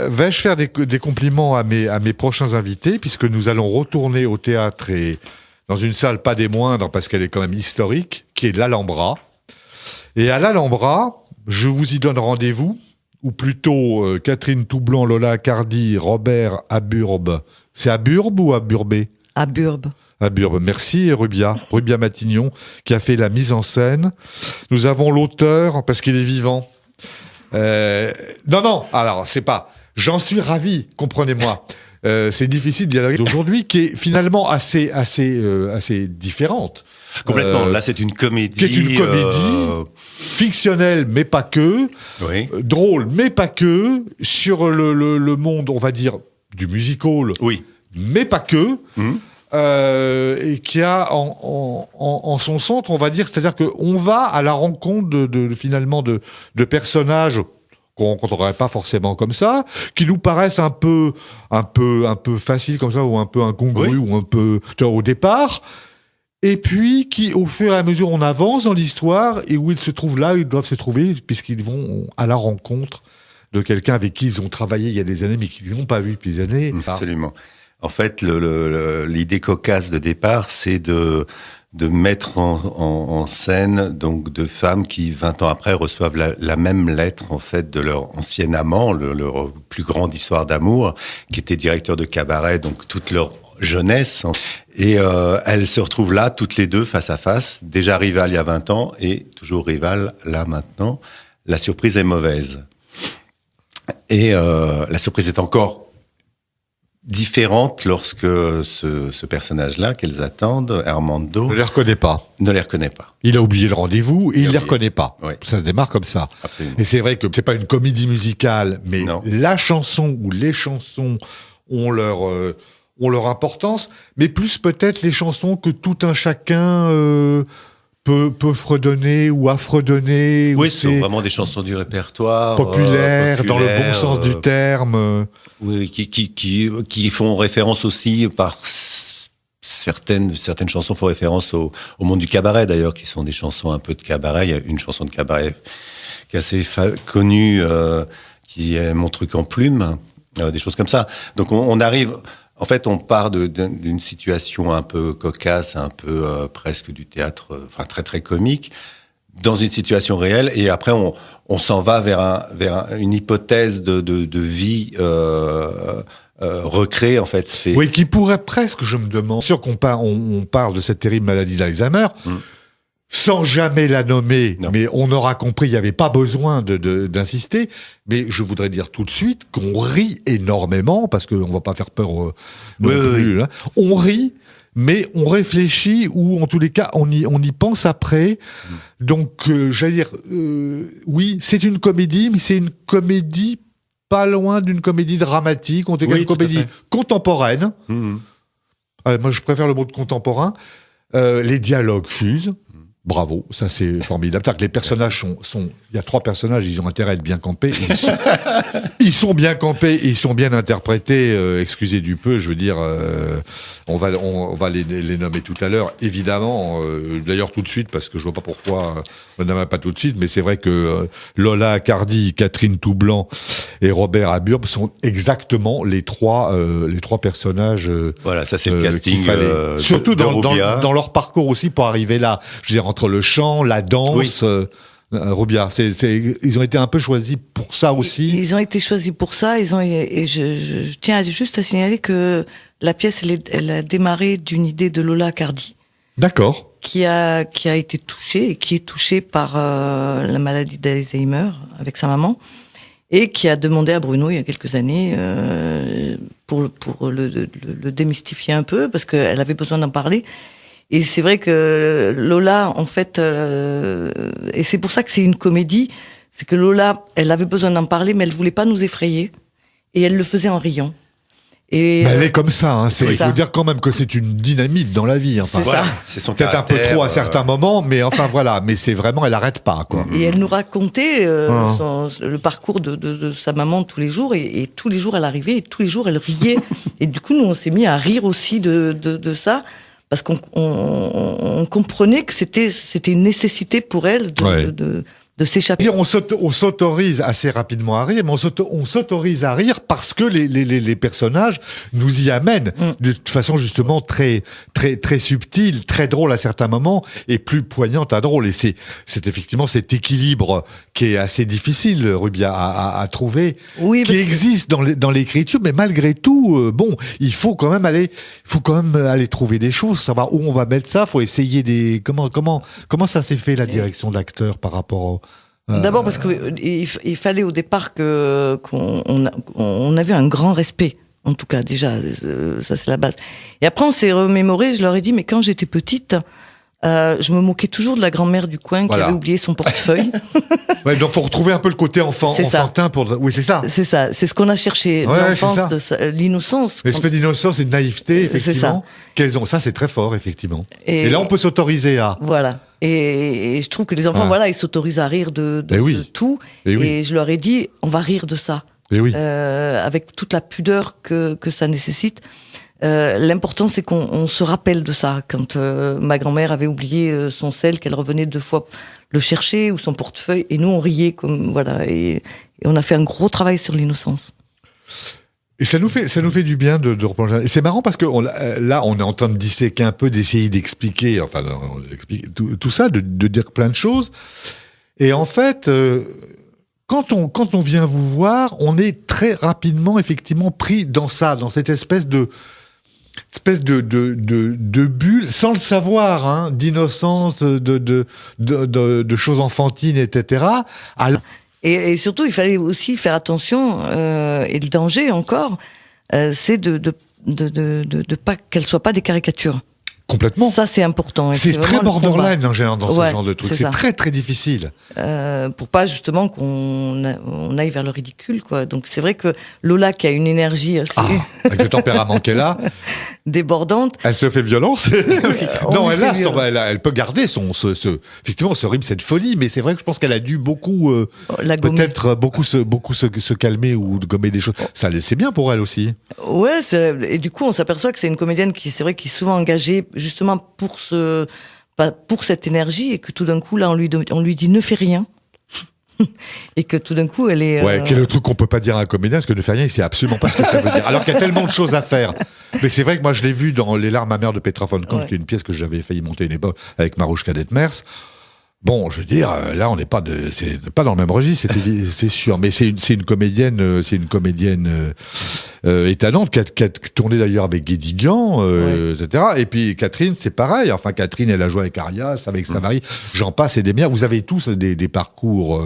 Vais-je faire des compliments à mes prochains invités, puisque nous allons retourner au théâtre et dans une salle pas des moindres, parce qu'elle est quand même historique, qui est l'Alhambra. Et à l'Alhambra, je vous y donne rendez-vous, ou plutôt Catherine Toublan, Lola Accardi, Robert Aburbe. C'est Aburbe ou Aburbé ? Aburbe. Aburbe. Merci Rubia Matignon, qui a fait la mise en scène. Nous avons l'auteur, parce qu'il est vivant. Non, alors c'est pas... J'en suis ravi, comprenez-moi. C'est difficile de dialoguer aujourd'hui, qui est finalement assez différente. Complètement. Là, c'est une comédie. Qui est une comédie fictionnelle, mais pas que. Oui. Drôle, mais pas que. Sur le monde, on va dire, du musical. Oui. Mais pas que. Et qui a en son centre, on va dire, c'est-à-dire qu'on va à la rencontre finalement de personnages qu'on rencontrerait pas forcément comme ça, qui nous paraissent un peu faciles comme ça, ou un peu incongrus, ou un peu, tu vois, au départ, et puis qui, au fur et à mesure, on avance dans l'histoire, et où ils se trouvent là, ils doivent se trouver, puisqu'ils vont à la rencontre de quelqu'un avec qui ils ont travaillé il y a des années, mais qu'ils n'ont pas vu depuis des années. Absolument. En fait, l'idée cocasse de départ, c'est de mettre en scène donc deux femmes qui 20 ans après reçoivent la même lettre en fait de leur ancien amant, leur plus grande histoire d'amour, qui était directeur de cabaret donc toute leur jeunesse, et elles se retrouvent là toutes les deux face à face, déjà rivales il y a 20 ans et toujours rivales là maintenant. La surprise est mauvaise. Et la surprise est encore différente lorsque ce personnage-là qu'elles attendent, Armando, Ne les reconnaît pas. Il a oublié le rendez-vous et il les reconnaît pas. Oui. Ça se démarre comme ça. Absolument. Et c'est vrai que c'est pas une comédie musicale, mais la chanson ou les chansons ont leur importance, mais plus peut-être les chansons que tout un chacun peut fredonner ou affredonner. Oui, ce sont vraiment des chansons du répertoire populaire, dans le bon sens du terme. Oui, qui font référence aussi par certaines chansons font référence au monde du cabaret d'ailleurs, qui sont des chansons un peu de cabaret. Il y a une chanson de cabaret qui est assez connue, qui est Mon truc en plume, des choses comme ça. Donc on arrive. En fait, on part d'une situation un peu cocasse, un peu presque du théâtre, enfin très très comique, dans une situation réelle, et après on s'en va vers une hypothèse de vie recréée en fait. Oui, qui pourrait presque, je me demande. Sûr qu'on parle de cette terrible maladie d'Alzheimer. Sans jamais la nommer, mais on aura compris, il n'y avait pas besoin d'insister. Mais je voudrais dire tout de suite qu'on rit énormément, parce qu'on ne va pas faire peur non plus. Hein. On rit, mais on réfléchit, ou en tous les cas, on y pense après. Donc, j'allais dire, oui, c'est une comédie, mais c'est une comédie pas loin d'une comédie dramatique, en tout cas une comédie contemporaine. Moi, je préfère le mot de contemporain. Les dialogues fusent. Bravo, ça c'est formidable. Les personnages sont... Il y a 3 personnages, ils ont intérêt à être bien campés. Ils sont bien campés, ils sont bien interprétés. Excusez du peu, je veux dire, on va les nommer tout à l'heure, évidemment. D'ailleurs tout de suite, parce que je vois pas pourquoi on n'en a pas tout de suite, mais c'est vrai que Lola Accardi, Catherine Toublan et Robert Aburbe sont exactement les trois personnages. Voilà, ça c'est le casting. Surtout dans leur parcours aussi pour arriver là. Je veux dire, entre le chant, la danse. Rubia, ils ont été un peu choisis pour ça aussi. Ils ont été choisis pour ça. Et je tiens juste à signaler que la pièce, elle a démarré d'une idée de Lola Accardi. D'accord. Qui a été touchée et qui est touchée par la maladie d'Alzheimer avec sa maman, et qui a demandé à Bruno il y a quelques années pour le démystifier un peu, parce qu'elle avait besoin d'en parler. Et c'est vrai que Lola, en fait, et c'est pour ça que c'est une comédie, c'est que Lola, elle avait besoin d'en parler, mais elle voulait pas nous effrayer, et elle le faisait en riant. Et elle est comme ça, hein. Il faut dire quand même que c'est une dynamite dans la vie. Enfin, voilà. C'est son peut-être caractère, un peu trop à certains moments, mais enfin voilà. Mais c'est vraiment, elle arrête pas, quoi. Et elle nous racontait le parcours de sa maman tous les jours, et tous les jours elle arrivait, et tous les jours elle riait. Et du coup, nous on s'est mis à rire aussi de ça. Parce qu'on comprenait que c'était une nécessité pour elle de s'échapper. On s'autorise assez rapidement à rire, mais on s'autorise à rire parce que les personnages nous y amènent de façon justement très, très, très subtile, très drôle à certains moments et plus poignante à drôle. Et c'est effectivement cet équilibre qui est assez difficile, Rubia, à trouver, Oui, qui existe dans l'écriture, mais malgré tout, il faut quand même aller trouver des choses, savoir où on va mettre ça. Faut essayer comment ça s'est fait la direction de l'acteur par rapport D'abord parce qu'il fallait au départ qu'on avait un grand respect. En tout cas, déjà, ça c'est la base. Et après, on s'est remémoré, je leur ai dit, mais quand j'étais petite, je me moquais toujours de la grand-mère du coin qui avait oublié son portefeuille. Ouais, donc faut retrouver un peu le côté enfantin oui, c'est ça. C'est ça, c'est ce qu'on a cherché, l'enfance, l'innocence. L'espèce d'innocence et de naïveté, effectivement, qu'elles ont. Ça, c'est très fort, effectivement. Et là, on peut s'autoriser à... Voilà. Et je trouve que les enfants, ils s'autorisent à rire de tout. Et je leur ai dit, on va rire de ça. Avec toute la pudeur que ça nécessite. L'important, c'est qu'on se rappelle de ça. Quand ma grand-mère avait oublié son sel, qu'elle revenait 2 fois le chercher, ou son portefeuille, et nous, on riait et on a fait un gros travail sur l'innocence. Et ça nous fait du bien de replonger. Et c'est marrant parce que là, on est en train de disséquer un peu, d'essayer d'expliquer, tout ça, de dire plein de choses. Et en fait, quand on vient vous voir, on est très rapidement, effectivement, pris dans ça, dans cette espèce de bulle, sans le savoir, d'innocence, de choses enfantines, etc. Et surtout, il fallait aussi faire attention, et le danger encore, c'est de pas qu'elles soient pas des caricatures. Complètement. Ça, c'est important. C'est très borderline en général dans ce genre de truc. C'est très, très difficile. Pour pas justement qu'on aille vers le ridicule, quoi. Donc c'est vrai que Lola, qui a une énergie assez... avec le tempérament qu'elle a... débordante. Elle se fait violence. Non, elle peut garder effectivement, ce rythme, cette folie, mais c'est vrai que je pense qu'elle a dû beaucoup, peut-être beaucoup se calmer ou gommer des choses. Ça, c'est bien pour elle aussi. Ouais, et du coup, on s'aperçoit que c'est une comédienne qui est souvent engagée justement pour cette énergie, et que tout d'un coup, là, on lui dit ne fais rien. Et que tout d'un coup, elle est... Ouais, quel est le truc qu'on peut pas dire à un comédien, parce que ne faire rien, il sait absolument pas ce que ça veut dire. Alors qu'il y a tellement de choses à faire. Mais c'est vrai que moi, je l'ai vu dans Les larmes amères de Petra von Kant, qui est une pièce que j'avais failli monter une époque avec Marouchka Detmers. Bon, je veux dire, là, on n'est pas c'est pas dans le même registre, c'est sûr. Mais c'est une comédienne, étonnante, qui a tourné d'ailleurs avec Guédiguian, etc. Et puis Catherine, c'est pareil. Enfin, Catherine, elle a joué avec Arias, avec Savary, j'en passe et des meilleurs. Vous avez tous des parcours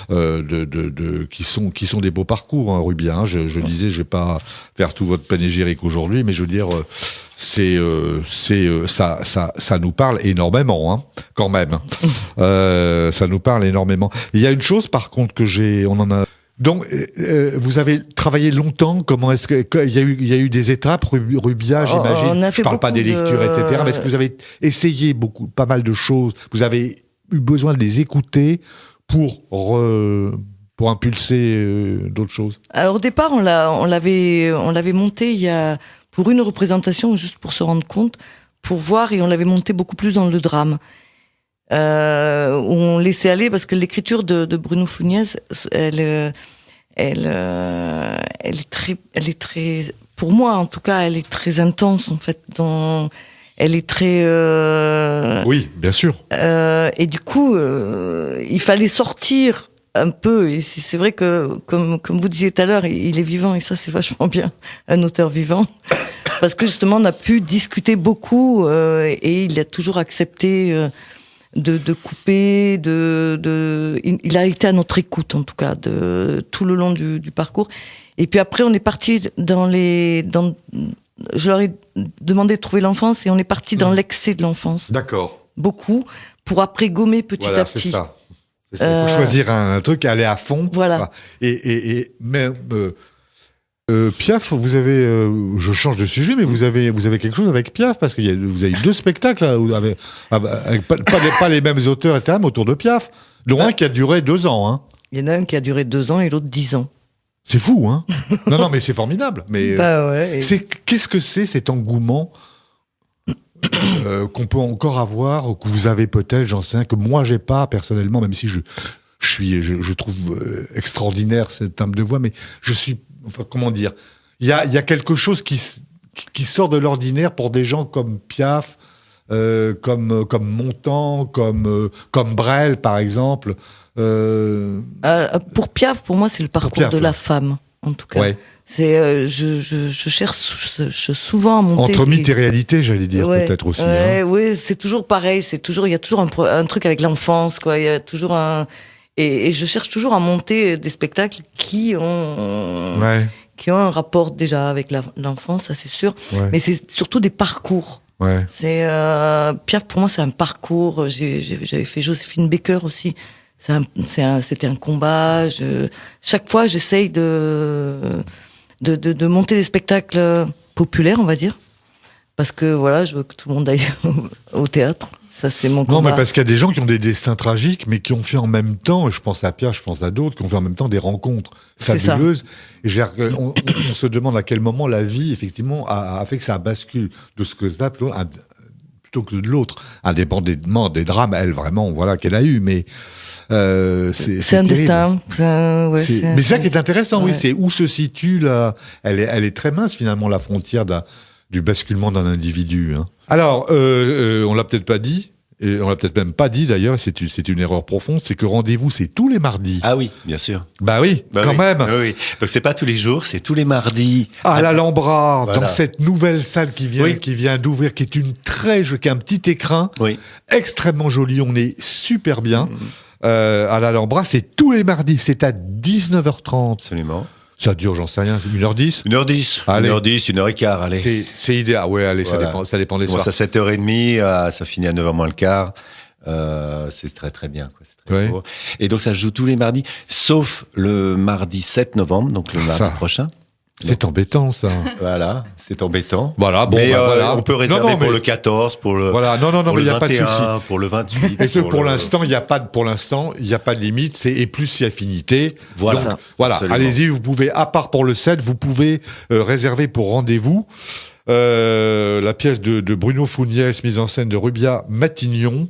qui sont des beaux parcours, Rubia. Je disais, je vais pas faire tout votre panégyrique aujourd'hui, mais je veux dire, ça nous parle énormément, quand même. Ça nous parle énormément. Il y a une chose, par contre, on en a. Donc, vous avez travaillé longtemps. Comment est-ce que il y a eu des étapes, Rubia, j'imagine. Je parle pas des lectures, etc. Mais est-ce que vous avez essayé pas mal de choses? Vous avez eu besoin de les écouter pour impulser d'autres choses? Alors au départ, on l'avait monté pour une représentation, juste pour se rendre compte, pour voir, et on l'avait monté beaucoup plus dans le drame. Où on laissait aller, parce que l'écriture de Bruno Fugnès, elle est très, pour moi en tout cas, elle est très intense en fait. Elle est très. Oui, bien sûr. Et du coup, il fallait sortir un peu. Et c'est vrai que, comme vous disiez tout à l'heure, il est vivant, et ça c'est vachement bien, un auteur vivant. Parce que justement, on a pu discuter beaucoup, et il a toujours accepté de couper, il a été à notre écoute, en tout cas, tout le long du parcours. Et puis après, on est parti je leur ai demandé de trouver l'enfance, et on est parti dans l'excès de l'enfance. D'accord. Beaucoup, pour après gommer petit à petit. C'est ça. Il faut choisir un truc, aller à fond. Voilà. Et même... Piaf, vous avez, je change de sujet, mais vous avez quelque chose avec Piaf, parce que vous avez 2 spectacles là, avec pas les mêmes auteurs, etc., mais autour de Piaf. Dont un qui a duré 2 ans. Il y en a un qui a duré 2 ans et l'autre 10 ans. C'est fou, hein. Non, mais c'est formidable. Mais qu'est-ce que c'est cet engouement qu'on peut encore avoir, ou que vous avez peut-être, j'en sais rien, que moi j'ai pas personnellement, même si je je trouve extraordinaire cette timbre de voix, mais comment dire, il y a quelque chose qui sort de l'ordinaire pour des gens comme Piaf, comme Montand, comme Brel par exemple. Pour Piaf, pour moi, c'est le parcours de la femme, en tout cas. Ouais. C'est, je cherche souvent à monter. Entre mythe et réalité, j'allais dire, peut-être aussi. Oui, c'est toujours pareil. Il y a toujours un truc avec l'enfance, quoi. Il y a toujours et je cherche toujours à monter des spectacles qui ont un rapport déjà avec l'enfance, ça c'est sûr. Ouais. Mais c'est surtout des parcours. Ouais. C'est Piaf, pour moi, c'est un parcours. J'avais fait Joséphine Baker aussi. C'était un combat. Chaque fois, j'essaye de monter des spectacles populaires, on va dire, parce que voilà, je veux que tout le monde aille au théâtre. Ça, c'est mon combat. Non, mais parce qu'il y a des gens qui ont des destins tragiques, mais qui ont fait en même temps, je pense à Pierre, je pense à d'autres, qui ont fait en même temps des rencontres fabuleuses. Et on se demande à quel moment la vie, effectivement, a fait que ça bascule de ce que ça plutôt que de l'autre, indépendamment des drames, elle, vraiment, voilà, qu'elle a eu, mais c'est un destin. Mais c'est ça qui est intéressant, oui, c'est où se situe elle est très mince, finalement, la frontière du basculement d'un individu. Hein. Alors, on l'a peut-être pas dit, et on l'a peut-être même pas dit d'ailleurs, c'est une erreur profonde, c'est que Rendez-vous, c'est tous les mardis. Ah oui, bien sûr. Bah oui, quand même. Oui. Donc c'est pas tous les jours, c'est tous les mardis. À l'Alhambra, voilà. Dans cette nouvelle salle qui vient d'ouvrir, qui est un petit écrin, extrêmement joli, on est super bien. À l'Alhambra, c'est tous les mardis, c'est à 19h30. Absolument. Ça dure, j'en sais rien, 1h10 1h10, allez. 1h10, 1h15, allez. C'est idéal, allez, voilà. ça dépend des soirs. C'est à 7h30, ça finit à 9h moins le quart. C'est très très bien, quoi. C'est très beau. Et donc ça se joue tous les mardis, sauf le mardi 7 novembre, donc le mardi prochain. C'est embêtant, ça. Voilà, c'est embêtant. Voilà, bon, mais voilà. On peut réserver pour le 14, pour le voilà, non, pour mais le y a 21, pas de souci. Pour le 28. Et pour l'instant, il y a pas de limite, et plus si affinité. Voilà. Donc, voilà, allez-y, vous pouvez, à part pour le 7, vous pouvez réserver pour Rendez-vous. La pièce de Bruno Fougniès, mise en scène de Rubia Matignon.